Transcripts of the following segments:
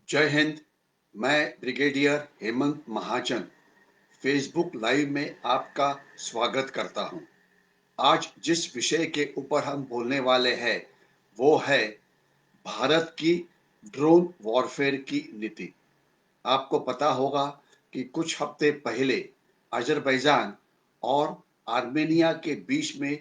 जय हिंद। मैं ब्रिगेडियर हेमंत महाजन Facebook live में आपका स्वागत करता हूं। आज जिस विषय के ऊपर हम बोलने वाले हैं वो है भारत की ड्रोन वॉरफेयर की नीति। आपको पता होगा कि कुछ हफ्ते पहले अजरबैजान और आर्मेनिया के बीच में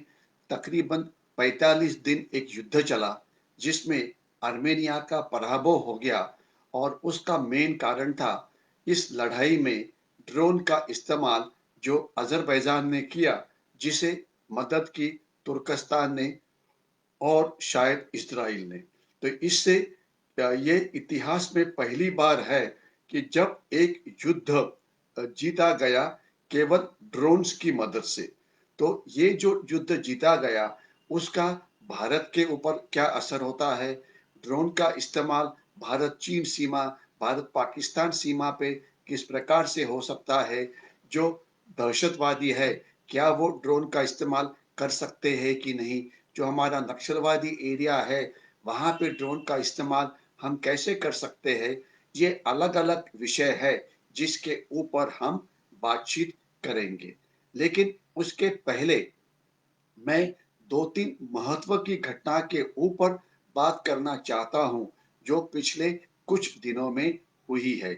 तकरीबन 45 दिन एक युद्ध चला, जिसमें आर्मेनिया का पराभव हो गया और उसका मेन कारण था इस लड़ाई में ड्रोन का इस्तेमाल जो अजरबैजान ने किया, जिसे मदद की तुर्कस्तान ने और शायद इस्राइल ने। तो इससे ये इतिहास में पहली बार है कि जब एक युद्ध जीता गया केवल ड्रोन्स की मदद से। तो ये जो युद्ध जीता गया उसका भारत के ऊपर क्या असर होता है, ड्रोन का इस्तेमाल भारत चीन सीमा, भारत पाकिस्तान सीमा पे किस प्रकार से हो सकता है, जो दहशतवादी है क्या वो ड्रोन का इस्तेमाल कर सकते हैं कि नहीं, जो हमारा नक्सलवादी एरिया है वहां पे ड्रोन का इस्तेमाल हम कैसे कर सकते हैं। ये अलग अलग विषय है जिसके ऊपर हम बातचीत करेंगे। लेकिन उसके पहले मैं दो तीन महत्व की घटना के ऊपर बात करना चाहता हूं जो पिछले कुछ दिनों में हुई है।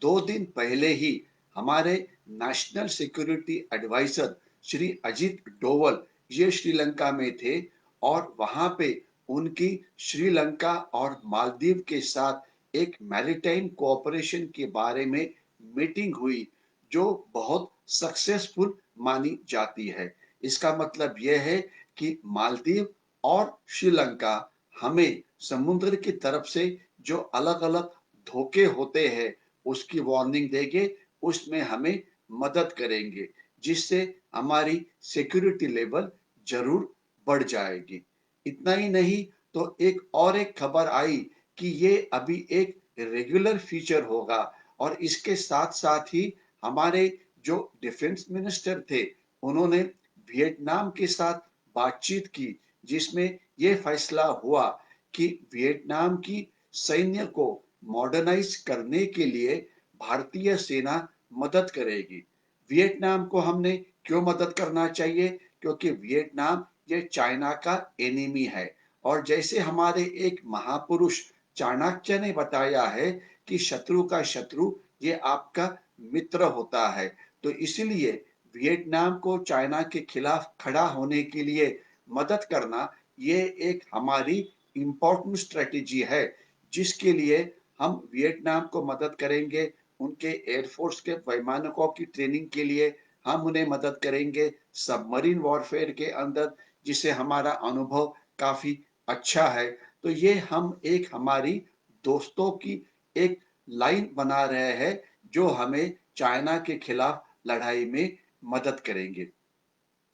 2 दिन पहले ही हमारे national security adviser Shri Ajit Doval ये श्रीलंका में थे और वहां पे उनकी श्रीलंका और मालदीव के साथ एक मैरीटाइम कोऑपरेशन के बारे में मीटिंग हुई जो बहुत सक्सेसफुल मानी जाती है। इसका मतलब यह है कि मालदीव और श्रीलंका हमें समुद्र की तरफ से जो अलग अलग धोखे होते हैं उसकी वार्निंग देंगे, उसमें हमें मदद करेंगे, जिससे हमारी सिक्योरिटी लेवल जरूर बढ़ जाएगी। इतना ही नहीं तो एक खबर आई कि ये अभी एक रेगुलर फीचर होगा और इसके साथ साथ ही हमारे जो डिफेंस मिनिस्टर थे उन्होंने वियतनाम के साथ बातचीत की, जिसमें यह फैसला हुआ कि वियतनाम की सैन्य को मॉडर्नाइज करने के लिए भारतीय सेना मदद करेगी। वियतनाम को हमने क्यों मदद करना चाहिए, क्योंकि वियतनाम ये चाइना का एनिमी है और जैसे हमारे एक महापुरुष चाणक्य ने बताया है कि शत्रु का शत्रु ये आपका मित्र होता है। तो इसलिए वियतनाम को चाइना के खिलाफ खड़ा होने के लिए मदद करना ये एक हमारी इम्पोर्टेंट स्ट्रेटेजी है, जिसके लिए हम वियतनाम को मदद करेंगे। उनके एयरफोर्स के वैमानिकों की ट्रेनिंग के लिए हम उन्हें मदद करेंगे सबमरीन वॉरफेयर के अंदर, जिससे हमारा अनुभव काफी अच्छा है। तो ये हम एक हमारी दोस्तों की एक लाइन बना रहे हैं जो हमें चाइना के खिलाफ लड़ाई में मदद करेंगे।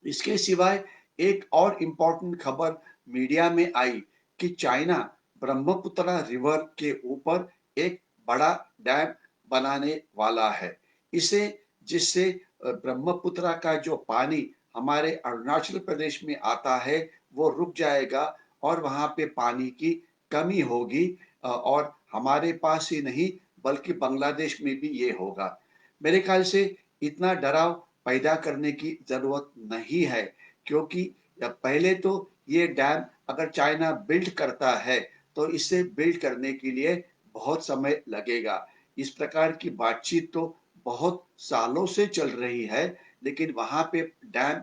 इसके सिवाय एक और इम्पोर्टेंट खबर मीडिया में आई कि चाइना ब्रह्मपुत्र रिवर के ऊपर एक बड़ा डैम बनाने वाला है। इसे जिससे ब्रह्मपुत्र का जो पानी हमारे अरुणाचल प्रदेश में आता है वो रुक जाएगा और वहां पे पानी की कमी होगी और हमारे पास ही नहीं बल्कि बांग्लादेश में भी ये होगा। मेरे ख्याल से इतना डराव पैदा करने की जरूरत नहीं है, क्योंकि पहले तो ये डैम अगर चाइना बिल्ड करता है तो इसे बिल्ड करने के लिए बहुत समय लगेगा। इस प्रकार की बातचीत तो बहुत सालों से चल रही है, लेकिन वहां पे डैम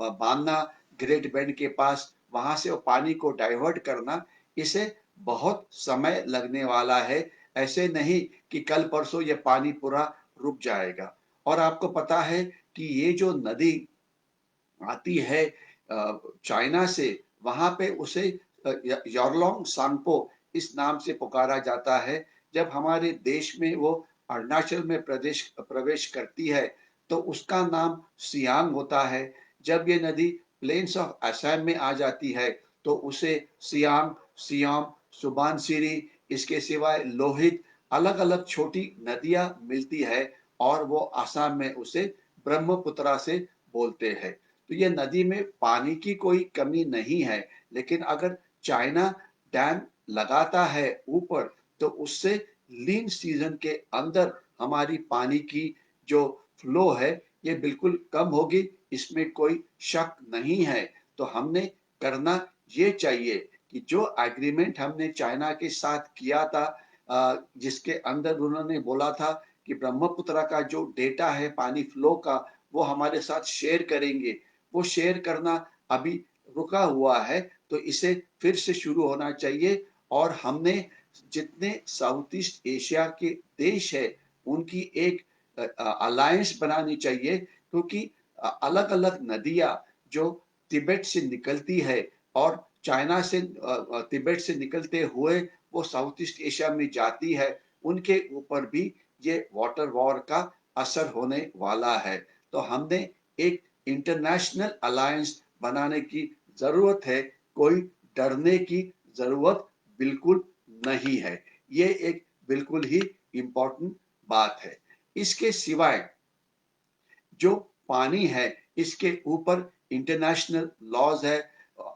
बांधना, ग्रेट बेंड के पास वहां से पानी को डाइवर्ट करना, इसे बहुत समय लगने वाला है। ऐसे नहीं कि कल परसों ये पानी पूरा रुक जाएगा। और आपको पता है कि ये जो नदी आती है चाइना से, वहां पे उसे योरलोंग सांगपो इस नाम से पुकारा जाता है। जब हमारे देश में वो अरुणाचल में प्रदेश प्रवेश करती है तो उसका नाम सियांग होता है। जब ये नदी प्लेन्स ऑफ असम में आ जाती है तो उसे सियांग, सियोम, सुबानसिरी, इसके सिवाय लोहित, अलग अलग छोटी नदियां मिलती है और वो असम में उसे ब्रह्मपुत्रा से बोलते हैं। तो ये नदी में पानी की कोई कमी नहीं है, लेकिन अगर चाइना डैम लगाता है ऊपर तो उससे लीन सीजन के अंदर हमारी पानी की जो फ्लो है ये बिल्कुल कम होगी, इसमें कोई शक नहीं है। तो हमने करना ये चाहिए कि जो एग्रीमेंट हमने चाइना के साथ किया था, जिसके अंदर उन्होंने बोला था कि ब्रह्मपुत्र का जो डेटा है पानी फ्लो का वो हमारे साथ शेयर करेंगे, वो शेयर करना अभी रुका हुआ है। तो इसे फिर से शुरू होना चाहिए और हमने जितने साउथ ईस्ट एशिया के देश है उनकी एक अलायंस बनानी चाहिए, क्योंकि अलग अलग नदियां जो तिब्बत से निकलती है और चाइना से तिब्बत से निकलते हुए वो साउथ ईस्ट एशिया में जाती है, उनके ऊपर भी ये वाटर वॉर का असर होने वाला है। तो हमने एक इंटरनेशनल अलायंस बनाने की जरूरत है, कोई डरने की जरूरत बिल्कुल नहीं है। ये एक बिल्कुल ही इम्पोर्टेंट बात है। इसके सिवाय जो पानी है इसके ऊपर इंटरनेशनल लॉज है,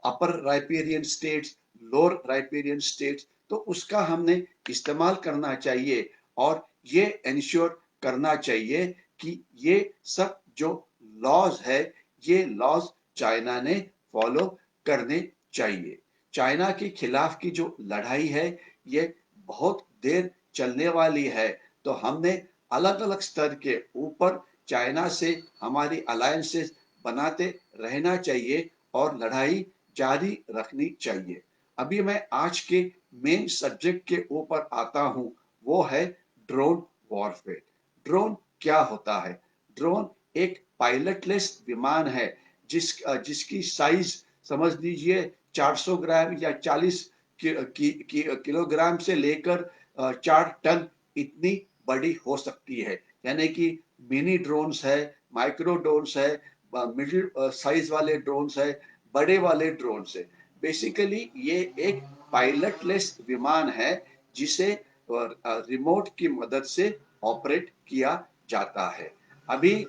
upper riparian states, lower riparian states, तो उसका हमने इस्तेमाल करना चाहिए और ये इंश्योर करना चाहिए कि ये सब जो लॉज है ये लॉज चाइना ने फॉलो करने चाहिए। चाइना के खिलाफ की जो लड़ाई है ये बहुत देर चलने वाली है। तो हमने अलग अलग स्तर के ऊपर चाइना से हमारी अलायंसेस बनाते रहना चाहिए और लड़ाई जारी रखनी चाहिए। अभी मैं आज के मेन सब्जेक्ट के ऊपर आता हूं, वो है ड्रोन वॉरफेयर। ड्रोन क्या होता है? ड्रोन एक पायलटलेस विमान है जिसकी साइज समझ लीजिए 400 ग्राम या 40 किलोग्राम से लेकर 4 टन इतनी बड़ी हो सकती है। यानी कि मिनी ड्रोन्स है, माइक्रो ड्रोन्स है, मिडिल साइज वाले ड्रोन्स है, बड़े वाले ड्रोन्स है। बेसिकली ये एक पायलटलेस विमान है जिसे रिमोट की मदद से ऑपरेट किया जाता है। अभी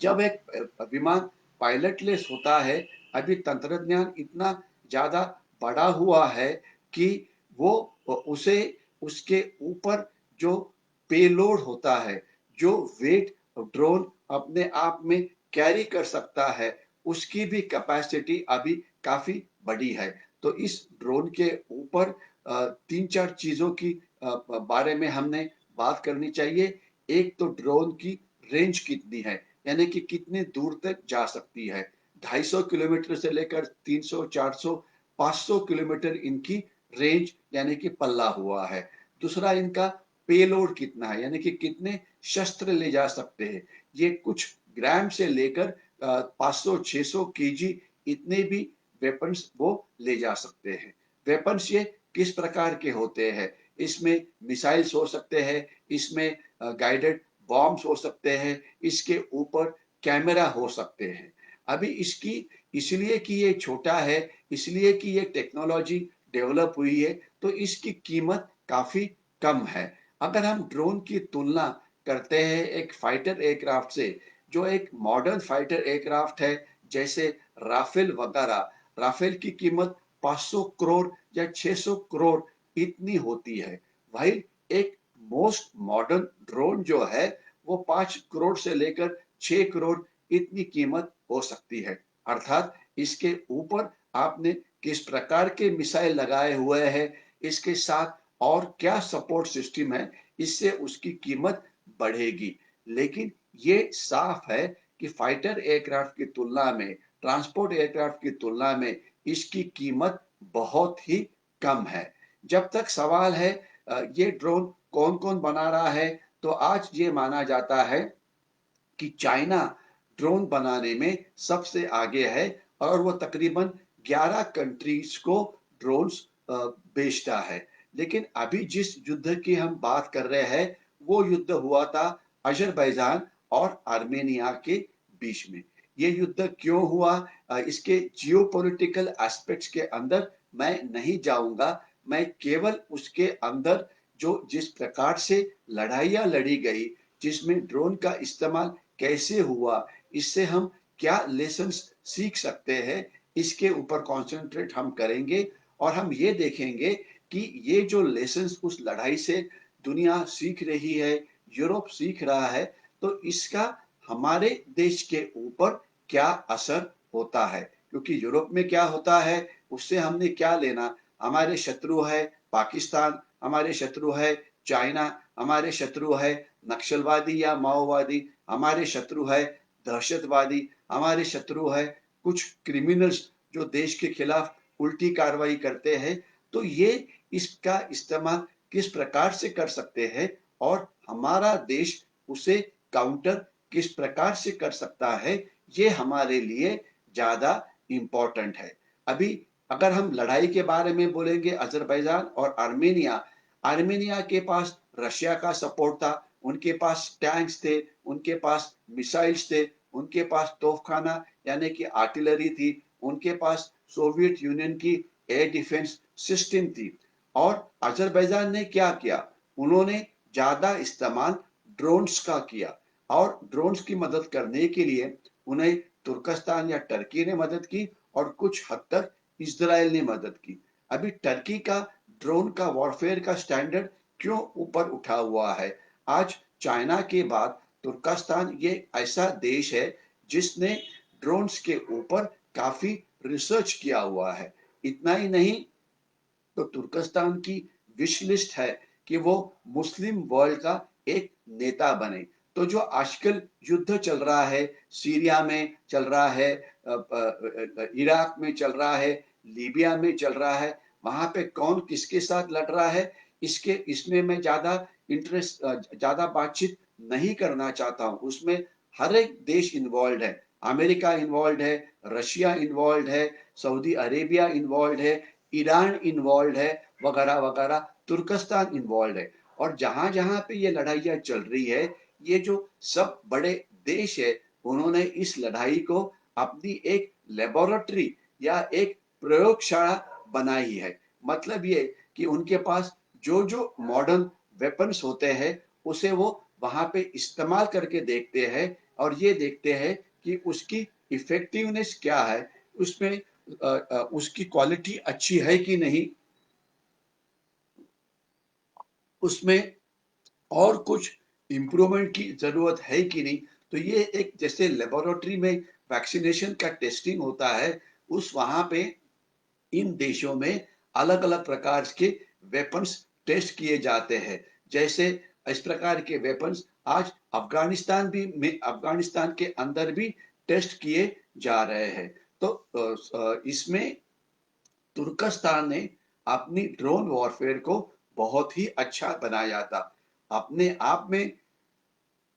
जब एक विमान पायलटलेस होता है, अभी तंत्रज्ञान इतना ज्यादा बढ़ा हुआ है कि वो उसे उसके ऊपर जो पेलोड होता है, जो वेट ड्रोन अपने आप में कैरी कर सकता है, उसकी भी कैपेसिटी अभी काफी बड़ी है। तो इस ड्रोन के ऊपर तीन चार चीजों की बारे में हमने बात करनी चाहिए। एक तो ड्रोन की रेंज कितनी है, यानी कि कितने दूर तक जा सकती है। 250 किलोमीटर से लेकर 300, 400, 500 किलोमीटर इनकी रेंज यानी कि पल्ला हुआ है। दूसरा इनका पेलोड कितना है, यानी कि कितने शस्त्र ले जा सकते हैं। ये कुछ ग्राम से लेकर 500, 600 केजी इतने भी वेपन्स वो ले जा सकते हैं। वेपन्स ये किस प्रकार के होते हैं? इसमें मिसाइल्स हो सकते हैं, इसमें गाइडेड बॉम्ब्स हो सकते हैं, इसके ऊपर कैमरा हो सकते हैं। अभी इसकी इसलिए कि ये छोटा है, इसलिए कि ये टेक्नोलॉजी डेवलप हुई है, तो इसकी कीमत काफी कम है। अगर हम ड्रोन की तुलना करते हैं एक फाइटर एयरक्राफ्ट से, जो एक मॉडर्न फाइटर एयरक्राफ्ट है जैसे राफेल वगैरह, राफेल की कीमत 500 करोड़ या 600 करोड़ इतनी होती है। वही एक मोस्ट मॉडर्न ड्रोन जो है वो 5 करोड़ से लेकर 6 करोड़ इतनी कीमत हो सकती है। अर्थात इसके ऊपर आपने किस प्रकार के मिसाइल लगाए हुए हैं, इसके साथ और क्या सपोर्ट सिस्टम है, इससे उसकी कीमत बढ़ेगी। लेकिन ये साफ है कि फाइटर एयरक्राफ्ट की तुलना में, ट्रांसपोर्ट एयरक्राफ्ट की तुलना में इसकी कीमत बहुत ही कम है। जब तक सवाल है ये ड्रोन कौन कौन बना रहा है, तो आज ये माना जाता है कि चाइना ड्रोन बनाने में सबसे आगे है और वो तकरीबन 11 कंट्रीज को ड्रोन्स बेचता है। लेकिन अभी जिस युद्ध की हम बात कर रहे हैं वो युद्ध हुआ था अजरबैजान और आर्मेनिया के बीच में। ये युद्ध क्यों हुआ, इसके जियोपॉलिटिकल एस्पेक्ट्स के अंदर मैं नहीं जाऊंगा। मैं केवल उसके अंदर जो जिस प्रकार से लड़ाइयां लड़ी गई, जिसमें ड्रोन का इस्तेमाल कैसे हुआ, इससे हम क्या लेसन्स सीख सकते हैं, इसके ऊपर कंसंट्रेट हम करेंगे और हम ये देखेंगे कि ये जो लेसन्स उस लड़ाई से दुनिया सीख रही है, यूरोप सीख रहा है, तो इसका हमारे देश के ऊपर क्या असर होता है? क्योंकि यूरोप में क्या होता है उससे हमने क्या लेना? हमारे शत्रु है पाकिस्तान, हमारे शत्रु है चाइना, हमारे शत्रु है नक्सलवादी या माओवादी, हमारे शत्रु है दहशतवादी, हमारे शत्रु है कुछ क्रिमिनल्स जो देश के खिलाफ उल्टी कार्रवाई करते हैं। तो ये इसका इस्तेमाल किस प्रकार से कर सकते हैं और हमारा देश उसे काउंटर किस प्रकार से कर सकता है, ये हमारे लिए ज्यादा इम्पोर्टेंट है। अभी अगर हम लड़ाई के बारे में बोलेंगे, अजरबैजान और आर्मेनिया, आर्मेनिया के पास रशिया का सपोर्ट था, उनके पास टैंक्स थे, उनके पास मिसाइल्स थे, उनके पास तोपखाना यानी कि आर्टिलरी थी, उनके पास सोवियत यूनियन की एयर डिफेंस सिस्टम थी। और अजरबैजान ने क्या किया? उन्होंने ज्यादा इस्तेमाल ड्रोन्स का किया और ड्रोन्स की मदद करने के लिए उन्हें तुर्कस्तान या टर्की ने मदद की और कुछ हद तक इजराइल ने मदद की। अभी टर्की का ड्रोन का वॉरफेयर का स्टैंडर्ड क्यों ऊपर उठा हुआ है? आज चाइना के बाद तुर्कस्तान ये ऐसा देश है जिसने ड्रोन्स के ऊपर काफी रिसर्च किया हुआ है। इतना ही नहीं, तो तुर्कस्तान की विश लिस्ट है कि वो मुस्लिम वर्ल्ड का एक नेता बने। तो जो आजकल युद्ध चल रहा है, सीरिया में चल रहा है, इराक में चल रहा है, लीबिया में चल रहा है, वहां पे कौन किसके साथ लड़ रहा है, इसमें मैं ज्यादा बातचीत नहीं करना चाहता हूं। उसमें हर एक देश इन्वॉल्व है, अमेरिका इन्वॉल्व है, रशिया इन्वॉल्व है, सऊदी अरेबिया इन्वॉल्व है, ईरान इन्वॉल्व है, वगैरह वगैरह, तुर्कस्तान इन्वॉल्व है। और जहां जहां पे ये लड़ाइयां चल रही है, ये जो सब बड़े देश है, उन्होंने इस लड़ाई को अपनी एक लेबोरेटरी या एक प्रयोगशाला बनाई है। मतलब ये कि उनके पास जो जो मॉडर्न वेपन्स होते हैं उसे वो वहां पे इस्तेमाल करके देखते हैं और ये देखते हैं कि उसकी इफेक्टिवनेस क्या है, उसमें उसकी क्वालिटी अच्छी है कि नहीं, उसमें और कुछ इम्प्रूवमेंट की जरूरत है कि नहीं। तो ये एक जैसे लेबोरेटरी में वैक्सीनेशन का टेस्टिंग होता है, उस वहां पे इन देशों में अलग अलग प्रकार के वेपन्स टेस्ट किए जाते हैं। जैसे इस प्रकार के वेपन्स आज अफगानिस्तान के अंदर भी टेस्ट किए जा रहे हैं। तो इसमें तुर्कस्तान ने अपनी ड्रोन वॉरफेयर को बहुत ही अच्छा बनाया था। अपने आप में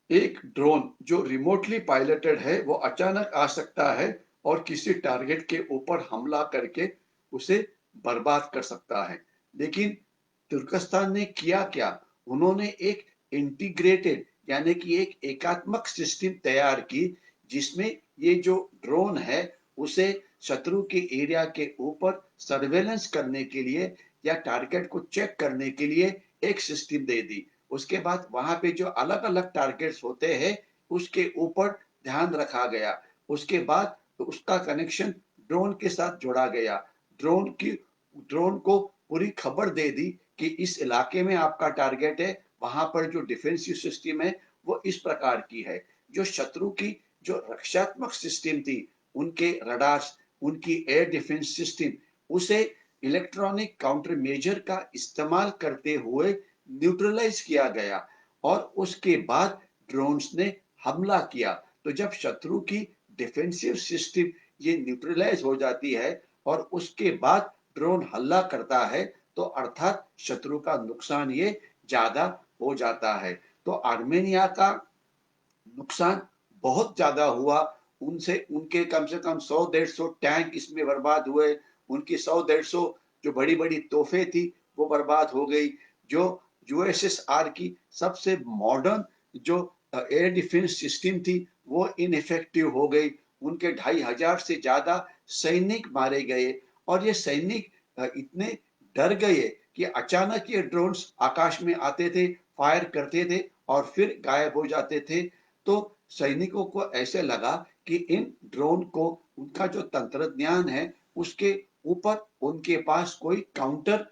एक ड्रोन जो रिमोटली पायलटेड है वो अचानक आ सकता है और किसी टारगेट के ऊपर हमला करके उसे बर्बाद कर सकता है। लेकिन तुर्कस्तान ने किया क्या? उन्होंने एक इंटीग्रेटेड यानी कि एक एकात्मक सिस्टम तैयार की, जिसमें ये जो ड्रोन है उसे शत्रु के एरिया के ऊपर सर्वेलेंस करने के लिए या टारगेट को चेक करने के लिए एक सिस्टम दे दी। उसके बाद वहां पे जो अलग अलग टारगेट्स होते हैं उसके ऊपर ध्यान रखा गया। उसके बाद तो उसका कनेक्शन ड्रोन के साथ जोड़ा गया। ड्रोन को पूरी खबर दे दी कि इस इलाके में आपका टारगेट है, वहां पर जो डिफेंसिव सिस्टम है वो इस प्रकार की है। जो शत्रु की जो रक्षात्मक सिस्टम थी, उनके रडार्स, उनकी एयर डिफेंस सिस्टम, उसे इलेक्ट्रॉनिक काउंटर मेजर का इस्तेमाल करते हुए न्यूट्रलाइज किया गया और उसके बाद ड्रोन्स ने हमला किया। तो जब शत्रु की डिफेंसिव सिस्टम ये न्यूट्रलाइज हो जाती है और उसके बाद ड्रोन हमला करता है, तो अर्थात शत्रु का नुकसान ये ज्यादा हो जाता है। तो आर्मेनिया का नुकसान बहुत ज्यादा हुआ। उनसे उनके कम से कम 100-150 टैंक इसमें बर्बाद हुए, उनकी 100-150 जो बड़ी बड़ी तोहफे थी वो बर्बाद हो गई। जो यूएसएसआर की सबसे मॉडर्न जो एयर डिफेंस सिस्टम थी वो इनइफेक्टिव हो गई। उनके 2500 से ज्यादा सैनिक मारे गए और ये सैनिक इतने डर गए कि अचानक ये ड्रोन्स आकाश में आते थे, फायर करते थे और फिर गायब हो जाते थे। तो सैनिकों को ऐसे लगा कि इन ड्रोन को, उनका जो तंत्र ज्ञान है उसके ऊपर उनके पास कोई काउंटर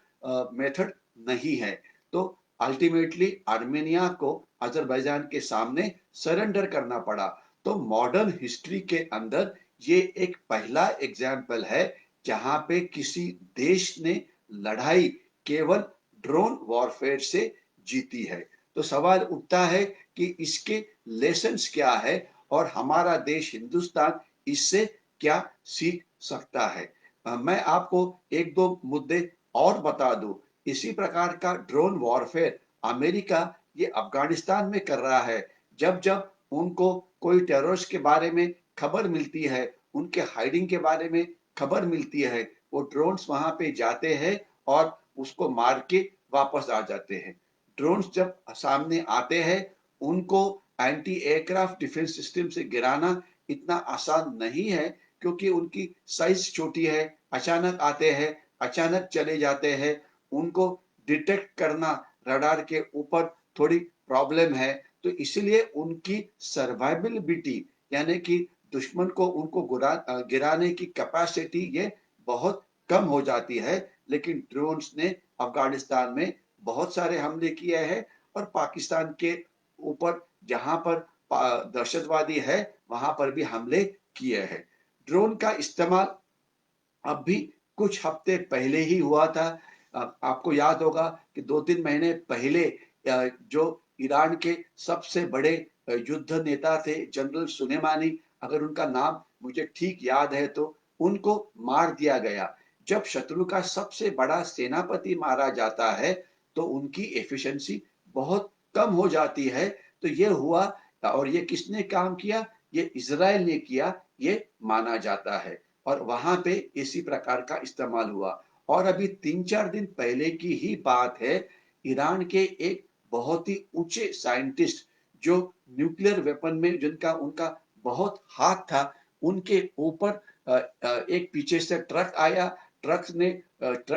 मेथड नहीं है। तो अल्टीमेटली आर्मेनिया को अजरबैजान के सामने सरेंडर करना पड़ा। तो मॉडर्न हिस्ट्री के अंदर ये एक पहला एग्जाम्पल है जहां पे किसी देश ने लड़ाई केवल ड्रोन वॉरफेयर से जीती है। तो सवाल उठता है कि इसके लेसन्स क्या है और हमारा देश हिंदुस्तान इससे क्या सीख सकता है। मैं आपको एक दो मुद्दे और बता दूं। इसी प्रकार का ड्रोन वॉरफेयर अमेरिका ये अफगानिस्तान में कर रहा है। जब जब उनको कोई टेररिस्ट के बारे में खबर मिलती है, उनके हाइडिंग के बारे में खबर मिलती है, वो ड्रोन्स वहां पे जाते हैं और उसको मार के वापस आ जाते हैं। ड्रोन्स जब सामने आते हैं, उनको एंटी एयरक्राफ्ट डिफेंस सिस्टम से गिराना इतना आसान नहीं है, क्योंकि उनकी साइज छोटी है, अचानक आते हैं, अचानक चले जाते हैं। उनको डिटेक्ट करना रडार के ऊपर थोड़ी प्रॉब्लम है। तो इसलिए उनकी सर्वाइवबिलिटी यानी कि दुश्मन को उनको गिराने की कैपेसिटी ये बहुत कम हो जाती है। लेकिन ड्रोन्स ने अफगानिस्तान में बहुत सारे हमले किए हैं और पाकिस्तान के ऊपर जहां पर दहशतवादी है वहां पर भी हमले किए हैं। ड्रोन का इस्तेमाल अब भी कुछ हफ्ते पहले ही हुआ था। आपको याद होगा कि 2-3 महीने पहले जो ईरान के सबसे बड़े युद्ध नेता थे जनरल सुलेमानी, अगर उनका नाम मुझे ठीक याद है तो, उनको मार दिया गया। जब शत्रु का सबसे बड़ा सेनापति मारा जाता है तो उनकी एफिशिएंसी बहुत कम हो जाती है। तो ये हुआ, और ये किसने काम किया? ये इजराइल ने किया, ये माना जाता है। और वहां पे इसी प्रकार का इस्तेमाल हुआ। और अभी 3-4 दिन पहले की ही बात है, ईरान के एक बहुत ही ऊंचे साइंटिस्ट जो न्यूक्लियर वेपन में जिनका उनका बहुत हाथ था, उनके ऊपर एक पीछे से ट्रक आया। ट्रक ने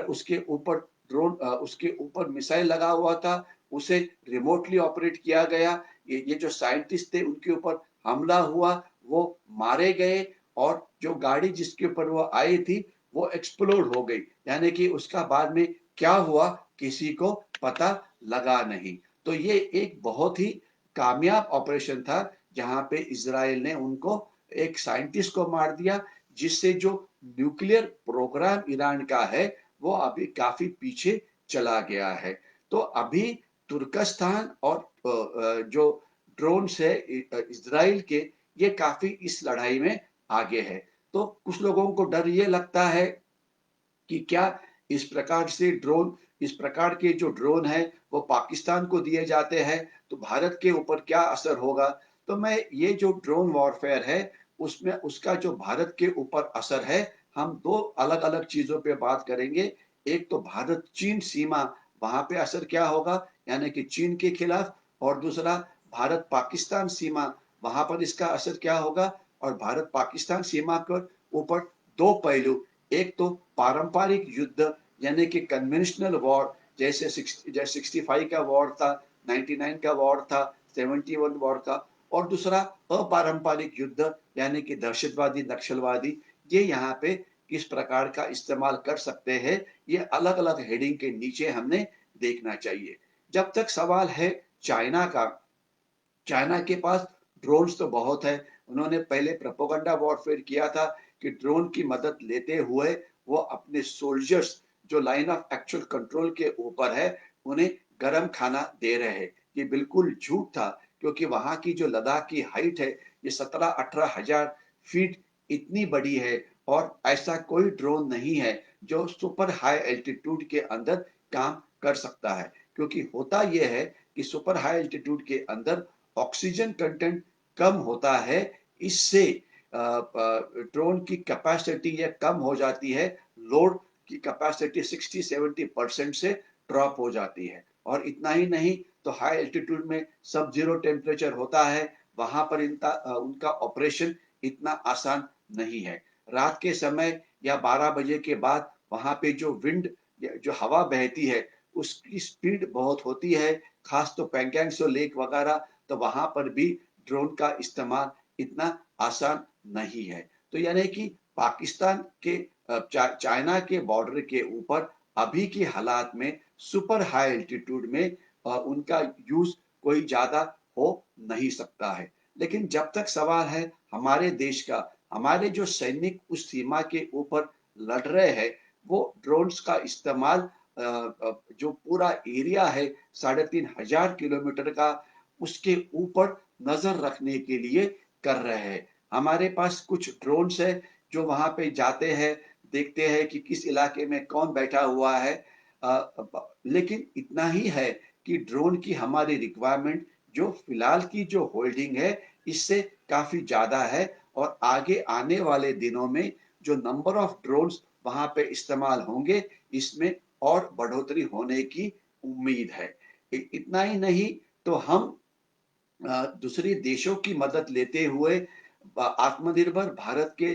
उसके ऊपर उसके ऊपर मिसाइल लगा हुआ था, उसे रिमोटली ऑपरेट किया गया। ये जो साइंटिस्ट थे उनके ऊपर हमला हुआ, वो मारे गए। और जो गाड़ी जिसके ऊपर वो आई थी वो एक्सप्लोड हो गई, यानी कि उसका बाद में क्या हुआ किसी को पता लगा नहीं। तो ये एक बहुत ही कामयाब ऑपरेशन था जहां पे इजराइल ने उनको एक साइंटिस्ट को मार दिया, जिससे जो न्यूक्लियर प्रोग्राम ईरान का है वो अभी काफी पीछे चला गया है। तो अभी तुर्कस्तान और जो ड्रोन्स है इजराइल के, ये काफी इस लड़ाई में आगे है। तो कुछ लोगों को डर ये लगता है कि क्या इस प्रकार के जो ड्रोन है वो पाकिस्तान को दिए जाते हैं तो भारत के ऊपर क्या असर होगा। तो मैं ये जो ड्रोन वॉरफेयर है उसमें उसका जो भारत के ऊपर असर है, हम दो अलग अलग चीजों पे बात करेंगे। एक तो भारत चीन सीमा, वहां पे असर क्या होगा, यानी कि चीन के खिलाफ। और दूसरा भारत पाकिस्तान सीमा, वहां पर इसका असर क्या होगा। और भारत पाकिस्तान सीमा के ऊपर दो पहलू, एक तो पारंपरिक युद्ध यानी कि कन्वेंशनल वॉर, जैसे 65 का वॉर था, 99 का वॉर था, 71 वॉर था। और दूसरा अपारंपरिक युद्ध यानी कि दहशतवादी नक्सलवादी, ये यहाँ पे किस प्रकार का इस्तेमाल कर सकते हैं, ये अलग अलग हेडिंग के नीचे हमने देखना चाहिए। जब तक सवाल है चाइना का, चाइना के पास ड्रोन्स तो बहुत है। उन्होंने पहले प्रोपेगेंडा वॉरफेयर किया था कि ड्रोन की मदद लेते हुए वो अपने सोल्जर्स जो लाइन ऑफ एक्चुअल कंट्रोल के ऊपर है उन्हें गर्म खाना दे रहे हैं। ये बिल्कुल झूठ था, क्योंकि वहां की जो लद्दाख की हाइट है ये 17-18 हजार फीट इतनी बड़ी है। और ऐसा कोई ड्रोन नहीं है जो सुपर हाई एल्टीट्यूड के अंदर काम कर सकता है, क्योंकि होता यह है कि सुपर हाई एल्टीट्यूड के अंदर ऑक्सीजन कंटेंट कम होता है। इससे ड्रोन की कैपेसिटी ये कम हो जाती है, लोड की कैपेसिटी 60-70% से ड्रॉप हो जाती है। और इतना ही नहीं, तो हाई एल्टीट्यूड में सब जीरो टेम्परेचर होता है, वहां पर उनका ऑपरेशन इतना आसान नहीं है। रात के समय या 12 बजे के बाद वहां पे जो विंड, जो हवा बहती है उसकी स्पीड बहुत होती है, खास तो पैंगोंग लेक वगैरह, तो वहां पर भी ड्रोन का इस्तेमाल इतना आसान नहीं है। तो यानी कि पाकिस्तान के चाइना के बॉर्डर के ऊपर अभी के हालात में सुपर हाई एल्टीट्यूड में उनका यूज कोई ज्यादा हो नहीं सकता है। लेकिन जब तक सवाल है हमारे देश का, हमारे जो सैनिक उस सीमा के ऊपर लड़ रहे हैं, वो ड्रोन्स का इस्तेमाल जो पूरा एरिया है 3,500 किलोमीटर का, उसके ऊपर नजर रखने के लिए कर रहे हैं। हमारे पास कुछ ड्रोन्स है जो वहां पे जाते हैं, देखते हैं कि किस इलाके में कौन बैठा हुआ है। लेकिन इतना ही है कि ड्रोन की हमारी रिक्वायरमेंट जो फिलहाल की जो होल्डिंग है, इससे काफी ज्यादा है और आगे आने वाले दिनों में जो नंबर ऑफ ड्रोन्स वहां पे इस्तेमाल होंगे, इसमें और बढ़ोतरी होने की उम्मीद है। इतना ही नहीं तो हम दूसरी देशों की मदद लेते हुए आत्मनिर्भर भारत के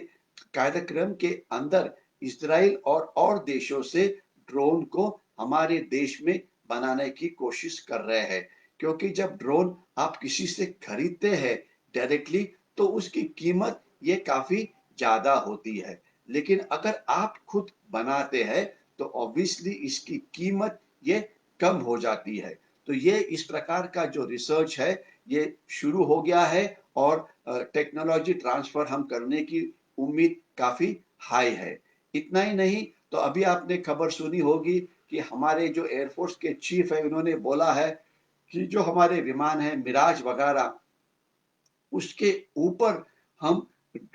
कार्यक्रम के अंदर इजराइल और देशों से ड्रोन को हमारे देश में बनाने की कोशिश कर रहे हैं। क्योंकि जब ड्रोन आप किसी से खरीदते हैं डायरेक्टली, तो उसकी कीमत ये काफी ज्यादा होती है। लेकिन अगर आप खुद बनाते हैं तो ऑब्वियसली इसकी कीमत ये कम हो जाती है। तो ये इस प्रकार का जो रिसर्च है ये शुरू हो गया है और टेक्नोलॉजी ट्रांसफर हम करने की उम्मीद काफी हाई है। इतना ही नहीं तो अभी आपने खबर सुनी होगी कि हमारे जो एयरफोर्स के चीफ है, उन्होंने बोला है कि जो हमारे विमान है मिराज वगैरह, उसके ऊपर हम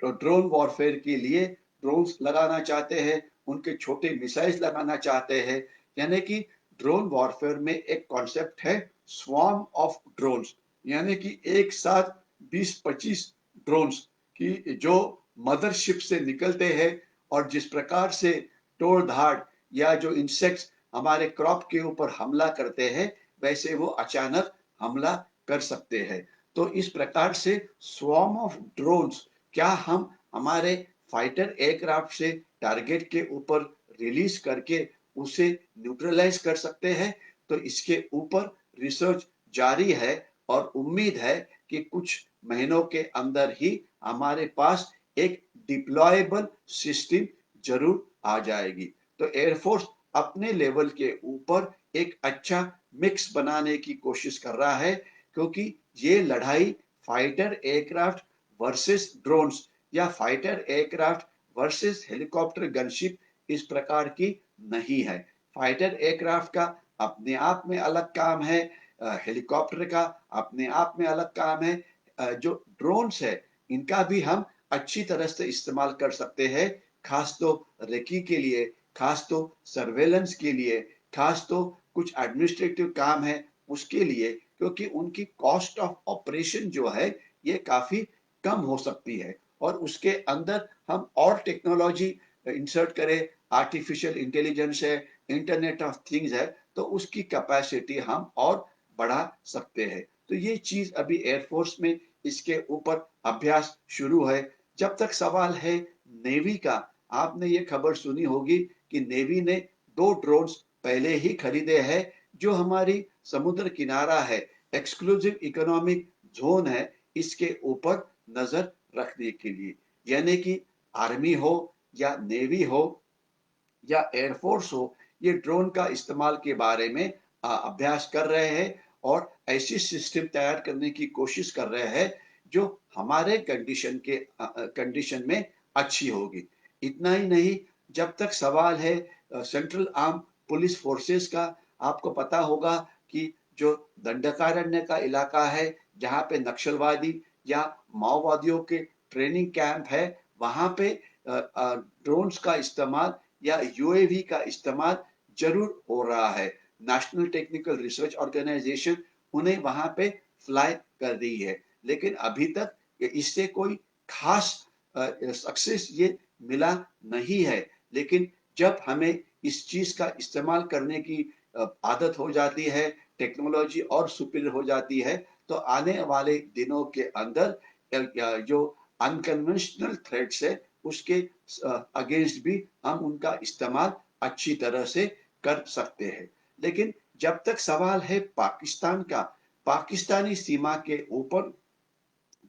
ड्रोन वॉरफेयर के लिए ड्रोन्स लगाना चाहते हैं, उनके छोटे मिसाइल्स लगाना चाहते हैं। यानी कि ड्रोन वॉरफेयर में एक कॉन्सेप्ट है स्वार्म ऑफ ड्रोन्स, यानी कि एक साथ 20-25 ड्रोन्स की जो मदरशिप से निकलते हैं और जिस प्रकार से तोड़ धाड़ या जो इंसेक्ट्स हमारे क्रॉप के ऊपर हमला करते हैं, वैसे वो अचानक हमला कर सकते हैं। तो इस प्रकार से स्वॉर्म ऑफ ड्रोन्स क्या हम हमारे फाइटर एयरक्राफ्ट से टारगेट के ऊपर रिलीज करके उसे न्यूट्रलाइज कर सकते हैं। तो इसके ऊपर रिसर्च जारी है और उम्मीद है कि कुछ महीनों के अंदर ही हमारे पास एक डिप्लॉयबल सिस्टम जरूर आ जाएगी। तो एयरफोर्स अपने लेवल के ऊपर एक अच्छा मिक्स बनाने की कोशिश कर रहा है, क्योंकि ये लड़ाई फाइटर एयरक्राफ्ट वर्सेस ड्रोन्स या fighter aircraft versus helicopter gunship इस प्रकार की नहीं है। फाइटर एयरक्राफ्ट का अपने आप में अलग काम है, हेलीकॉप्टर का अपने आप में अलग काम है। जो ड्रोन्स है इनका भी हम अच्छी तरह से इस्तेमाल कर सकते हैं, खास तो रेकी के लिए, खास तो सर्वेलेंस के लिए, खास तो कुछ एडमिनिस्ट्रेटिव काम है उसके लिए, क्योंकि उनकी कॉस्ट ऑफ ऑपरेशन जो है ये काफी कम हो सकती है। और उसके अंदर हम और टेक्नोलॉजी इंसर्ट करें, आर्टिफिशियल इंटेलिजेंस है, इंटरनेट ऑफ थिंग्स है, तो उसकी कैपेसिटी हम और बढ़ा सकते हैं। तो ये चीज अभी एयरफोर्स में इसके ऊपर अभ्यास शुरू है। जब तक सवाल है नेवी का, आपने ये खबर सुनी होगी कि नेवी ने 2 ड्रोन्स पहले ही खरीदे हैं जो हमारी समुद्र किनारा है, एक्सक्लूसिव इकोनॉमिक जोन है, इसके ऊपर नजर रखने के लिए। यानी कि आर्मी हो या नेवी हो या एयरफोर्स हो, ये ड्रोन का इस्तेमाल के बारे में अभ्यास कर रहे हैं और ऐसी सिस्टम तैयार करने की कोशिश कर रहे हैं जो हमारे कंडीशन में अच्छी होगी। इतना ही नहीं, जब तक सवाल है सेंट्रल आर्म पुलिस फोर्सेस का, आपको पता होगा कि जो दंडकारण्य का इलाका है जहाँ पे नक्सलवादी या माओवादियों के ट्रेनिंग कैंप है, वहां पे ड्रोन्स का इस्तेमाल या यूएवी का इस्तेमाल जरूर हो रहा है। नेशनल टेक्निकल रिसर्च ऑर्गेनाइजेशन उन्हें वहां पे फ्लाई कर रही है। लेकिन अभी तक इससे कोई खास सक्सेस ये मिला नहीं है। लेकिन जब हमें इस चीज का इस्तेमाल करने की आदत हो जाती है, टेक्नोलॉजी और सुपीरियर हो जाती है, तो आने वाले दिनों के अंदर जो अनकन्वेंशनल थ्रेट्स है उसके अगेंस्ट भी हम उनका इस्तेमाल अच्छी तरह से कर सकते हैं। लेकिन जब तक सवाल है पाकिस्तान का, पाकिस्तानी सीमा के ऊपर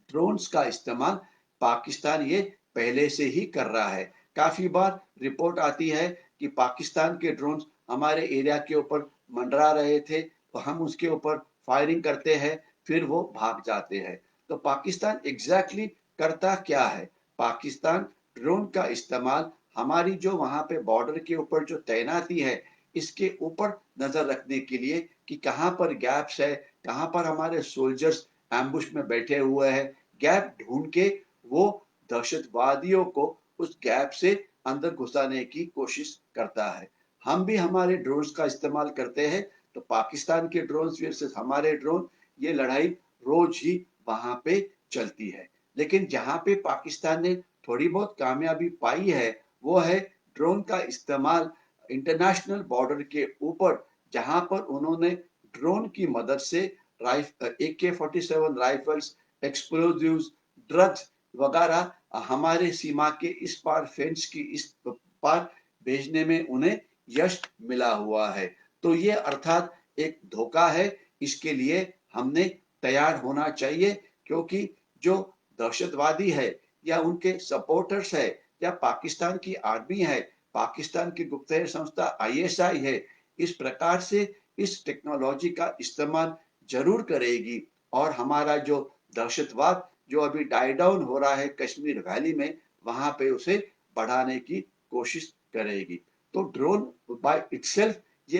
ड्रोन्स का इस्तेमाल पाकिस्तान ये पहले से ही कर रहा है। काफी बार रिपोर्ट आती है कि पाकिस्तान के ड्रोन्स हमारे एरिया के ऊपर मंडरा रहे थे, हम उसके ऊपर फायरिंग करते हैं, फिर वो भाग जाते हैं। तो पाकिस्तान एग्जैक्टली करता क्या है? पाकिस्तान ड्रोन का इस्तेमाल हमारी जो वहां पे बॉर्डर के ऊपर जो तैनाती है, इसके ऊपर नजर रखने के लिए कि कहाँ पर गैप्स है, कहाँ पर हमारे सोल्जर्स एम्बुश में बैठे हुए हैं, गैप ढूंढ के वो दहशतवादियों को उस गैप से अंदर घुसाने की कोशिश करता है। हम भी हमारे ड्रोन्स का इस्तेमाल करते हैं, तो पाकिस्तान के ड्रोन्स वर्सेस हमारे ड्रोन, ये लड़ाई रोज ही वहां पे चलती है। लेकिन जहां पे पाकिस्तान ने थोड़ी बहुत कामयाबी पाई है, वो है ड्रोन का इस्तेमाल इंटरनेशनल बॉर्डर के ऊपर, जहां पर उन्होंने ड्रोन की मदद से AK-47 राइफल्स, एक्सप्लोजिव्स, ड्रग्स वगैरह हमारे सीमा के इस पार, फेंस की इस पार भेजने में उन्हें यश मिला हुआ है। तो ये अर्थात एक धोखा है। इसके लिए हमने तैयार होना चाहिए, क्योंकि जो दहशतवादी है या उनके सपोर्टर्स है या पाकिस्तान की आर्मी है, पाकिस्तान की गुप्तचर संस्था ISI है, इस प्रकार से इस टेक्नोलॉजी का इस्तेमाल जरूर करेगी और हमारा जो दहशतवाद जो अभी डाई डाउन हो रहा है कश्मीर वैली में, वहां पे उसे बढ़ाने की कोशिश करेगी। तो ड्रोन बाय इटसेल्फ ये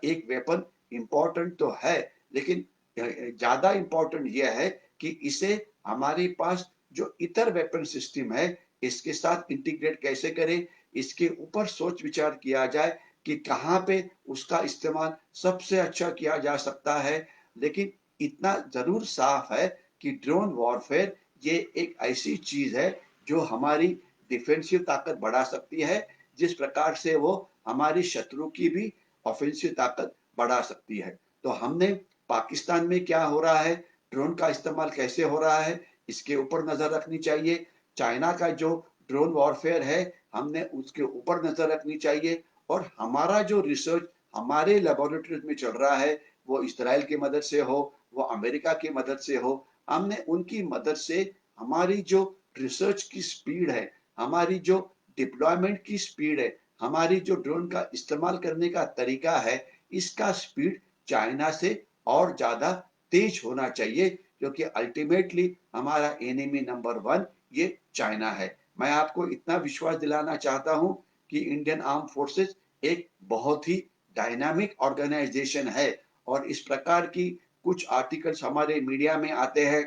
एक वेपन इंपॉर्टेंट तो है, लेकिन ज्यादा इंपॉर्टेंट यह है कि इसे हमारे पास जो इतर वेपन सिस्टम है, इसके साथ इंटीग्रेट कैसे करें, इसके ऊपर सोच विचार किया जाए कि कहाँ पे उसका इस्तेमाल सबसे अच्छा किया जा सकता है। लेकिन इतना जरूर साफ है कि ड्रोन वॉरफेयर ये एक ऐसी चीज है जो हमारी डिफेंसिव ताकत बढ़ा सकती है, जिस प्रकार से वो हमारी शत्रु की भी ऑफेंसिव ताकत बढ़ा सकती है। तो हमने पाकिस्तान में क्या हो रहा है, ड्रोन का इस्तेमाल कैसे हो रहा है, इसके ऊपर नजर रखनी चाहिए। चाइना का जो ड्रोन वॉरफेयर है, हमने उसके ऊपर नजर रखनी चाहिए। और हमारा जो रिसर्च हमारे लेबोरेटरीज में चल रहा है, वो इसराइल की मदद से हो, वो अमेरिका की मदद से हो, हमने उनकी मदद से हमारी जो रिसर्च की स्पीड है, हमारी जो डिप्लॉयमेंट की स्पीड है, हमारी जो ड्रोन का इस्तेमाल करने का तरीका है, इसका स्पीड चाइना से और ज्यादा तेज होना चाहिए, क्योंकि अल्टीमेटली हमारा एनिमी नंबर 1 ये चाइना है। मैं आपको इतना विश्वास दिलाना चाहता हूं कि इंडियन आर्म फोर्सेस एक बहुत ही डायनामिक ऑर्गेनाइजेशन है, और इस प्रकार की कुछ आर्टिकल्स हमारे मीडिया में आते हैं,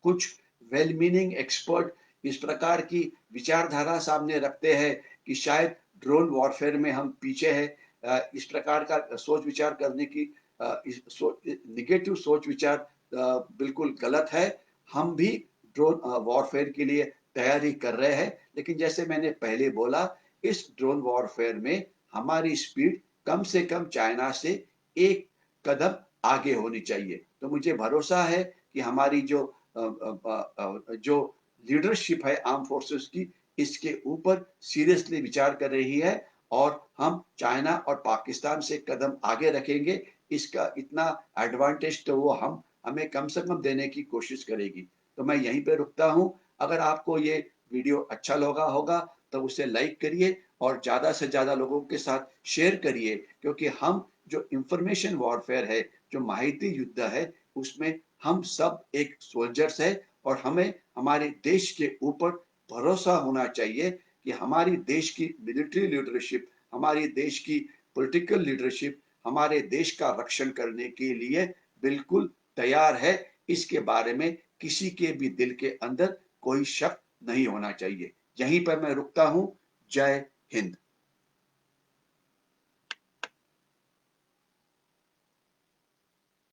कुछ वेल मीनिंग एक्सपर्ट इस प्रकार की विचारधारा सामने रखते हैं कि शायद ड्रोन वॉरफेयर में हम पीछे हैं। इस प्रकार का सोच विचार करने की निगेटिव सोच विचार बिल्कुल गलत है। हम भी ड्रोन वॉरफेयर के लिए तैयारी कर रहे हैं, लेकिन जैसे मैंने पहले बोला, इस ड्रोन वॉरफेयर में हमारी स्पीड कम से कम चाइना से एक कदम आगे होनी चाहिए। तो मुझे भरोसा है कि हमारी जो लीडरशिप है आर्म फोर्सेस की, इसके ऊपर सीरियसली विचार कर रही है, और हम चाइना और पाकिस्तान से कदम आगे रखेंगे। इसका इतना एडवांटेज तो वो हम हमें कम से कम देने की कोशिश करेगी। तो मैं यहीं पे रुकता हूं। अगर आपको ये वीडियो अच्छा लगा होगा तो उसे लाइक करिए और ज्यादा से ज्यादा लोगों के साथ शेयर करिए, क्योंकि हम जो इंफॉर्मेशन वॉरफेयर है, जो माहिती युद्ध है, उसमें हम सब एक सोल्जर्स है, और हमें हमारे देश के ऊपर भरोसा होना चाहिए कि हमारी देश की मिलिट्री लीडरशिप, हमारी देश की पॉलिटिकल लीडरशिप हमारे देश का रक्षण करने के लिए बिल्कुल तैयार है। इसके बारे में किसी के भी दिल के अंदर कोई शक नहीं होना चाहिए। यहीं पर मैं रुकता हूं। जय हिंद।